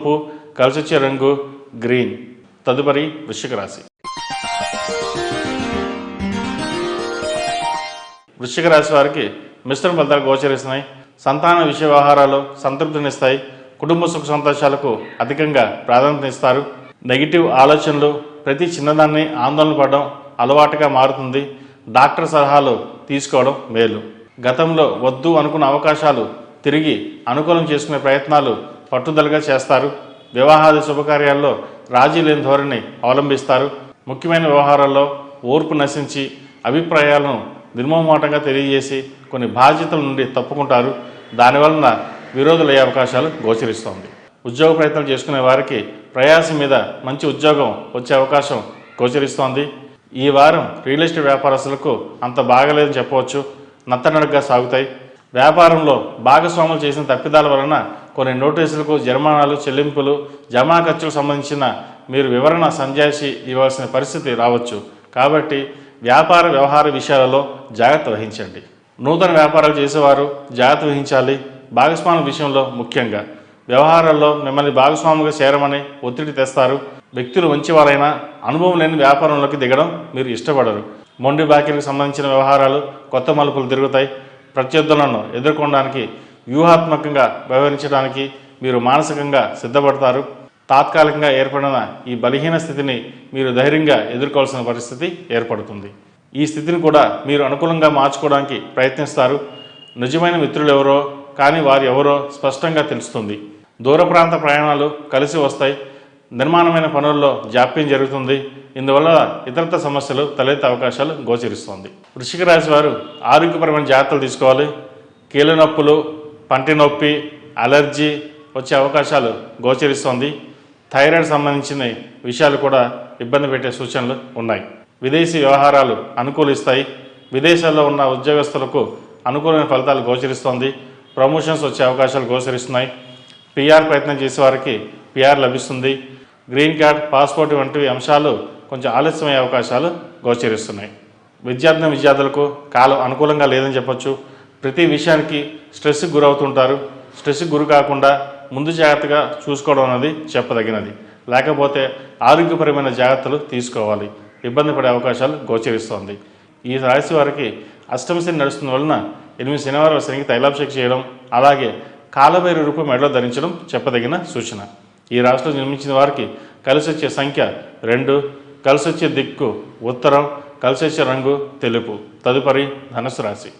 తెలుపు, కలిసొచ్చే రంగు గ్రీన్. తదుపరి వృశ్చిక రాశి. వృశ్చిక రాశి వారికి మిశ్రమ ఫలితాలు గోచరిస్తున్నాయి. సంతాన విషయ వ్యవహారాలు సంతృప్తినిస్తాయి. కుటుంబ సుఖ సంతోషాలకు అధికంగా ప్రాధాన్యతనిస్తారు. నెగిటివ్ ఆలోచనలు, ప్రతి చిన్నదాన్ని ఆందోళన పడడం అలవాటుగా మారుతుంది. డాక్టర్ సలహాలు తీసుకోవడం మేలు. గతంలో వద్దు అనుకున్న అవకాశాలు తిరిగి అనుకూలం చేసుకునే ప్రయత్నాలు పట్టుదలగా చేస్తారు. వివాహాది శుభకార్యాల్లో రాజీ లేని ధోరణి అవలంబిస్తారు. ముఖ్యమైన వ్యవహారాల్లో ఓర్పు నశించి అభిప్రాయాలను నిర్మోహమాటంగా తెలియజేసి కొన్ని బాధ్యతల నుండి తప్పుకుంటారు. దానివలన విరోధులయ్యే అవకాశాలు గోచరిస్తోంది. ఉద్యోగ ప్రయత్నాలు చేసుకునే వారికి ప్రయాసం మీద మంచి ఉద్యోగం వచ్చే అవకాశం గోచరిస్తోంది. ఈ వారం రియల్ ఎస్టేట్ వ్యాపారస్తులకు అంత బాగలేదని చెప్పవచ్చు. నత్తనడకగా సాగుతాయి. వ్యాపారంలో భాగస్వాములు చేసిన తప్పిదాల వలన కొన్ని నోటీసులకు జరిమానాలు, చెల్లింపులు, జమా ఖర్చులకు సంబంధించిన మీరు వివరణ సంజాయిషి ఇవ్వాల్సిన పరిస్థితి రావచ్చు. కాబట్టి వ్యాపార వ్యవహార విషయాలలో జాగ్రత్త వహించండి. నూతన వ్యాపారాలు చేసేవారు జాగ్రత్త వహించాలి. భాగస్వాముల విషయంలో ముఖ్యంగా వ్యవహారాల్లో మిమ్మల్ని భాగస్వాముగా చేరమని ఒత్తిడి తెస్తారు. వ్యక్తులు మంచివారైనా అనుభవం లేని వ్యాపారంలోకి దిగడం మీరు ఇష్టపడరు. మొండి బాకీలకు సంబంధించిన వ్యవహారాలు కొత్త మలుపులు తిరుగుతాయి. ప్రత్యర్థులను ఎదుర్కొనడానికి వ్యూహాత్మకంగా వ్యవహరించడానికి మీరు మానసికంగా సిద్ధపడతారు. తాత్కాలికంగా ఏర్పడిన ఈ బలహీన స్థితిని మీరు ధైర్యంగా ఎదుర్కోవాల్సిన పరిస్థితి ఏర్పడుతుంది. ఈ స్థితిని కూడా మీరు అనుకూలంగా మార్చుకోవడానికి ప్రయత్నిస్తారు. నిజమైన మిత్రులు ఎవరో కానీ వారు ఎవరో స్పష్టంగా తెలుస్తుంది. దూర ప్రాంత ప్రయాణాలు కలిసి వస్తాయి. నిర్మాణమైన పనుల్లో జాప్యం జరుగుతుంది. ఇందువల్ల ఇతరత్ర సమస్యలు తలెత్తే అవకాశాలు గోచరిస్తోంది. వృశ్చిక రాశి వారు ఆరోగ్యపరమైన జాగ్రత్తలు తీసుకోవాలి. కీళ్ళ నొప్పులు, పంటి నొప్పి, అలర్జీ వచ్చే అవకాశాలు గోచరిస్తోంది. థైరాయిడ్ సంబంధించిన విషయాలు కూడా ఇబ్బంది పెట్టే సూచనలు ఉన్నాయి. విదేశీ వ్యవహారాలు అనుకూలిస్తాయి. విదేశాల్లో ఉన్న ఉద్యోగస్తులకు అనుకూలమైన ఫలితాలు గోచరిస్తోంది. ప్రమోషన్స్ వచ్చే అవకాశాలు గోచరిస్తున్నాయి. పిఆర్ ప్రయత్నం చేసేవారికి పిఆర్ లభిస్తుంది. గ్రీన్ కార్డ్, పాస్పోర్ట్ వంటి అంశాలు కొంచెం ఆలస్యమయ్యే అవకాశాలు గోచరిస్తున్నాయి. విద్యార్థులకు కాలం అనుకూలంగా లేదని చెప్పొచ్చు. ప్రతి విషయానికి స్ట్రెస్కి గురవుతుంటారు. స్ట్రెస్కి గురి కాకుండా ముందు జాగ్రత్తగా చూసుకోవడం అనేది చెప్పదగినది. లేకపోతే ఆరోగ్యపరమైన జాగ్రత్తలు తీసుకోవాలి. ఇబ్బంది పడే అవకాశాలు గోచరిస్తోంది. ఈ రాశి వారికి అష్టమ శని నడుస్తున్న వలన 8 శనివారాల శనికి తైలాభిషేకం చేయడం, అలాగే కాలభైరవ రూపం మెడలో ధరించడం చెప్పదగిన సూచన. ఈ రాశిలో జన్మించిన వారికి కలిసి వచ్చే సంఖ్య 2, కలిసి వచ్చే దిక్కు ఉత్తరం, కలిసి వచ్చే రంగు తెలుపు. తదుపరి ధనుసు రాశి.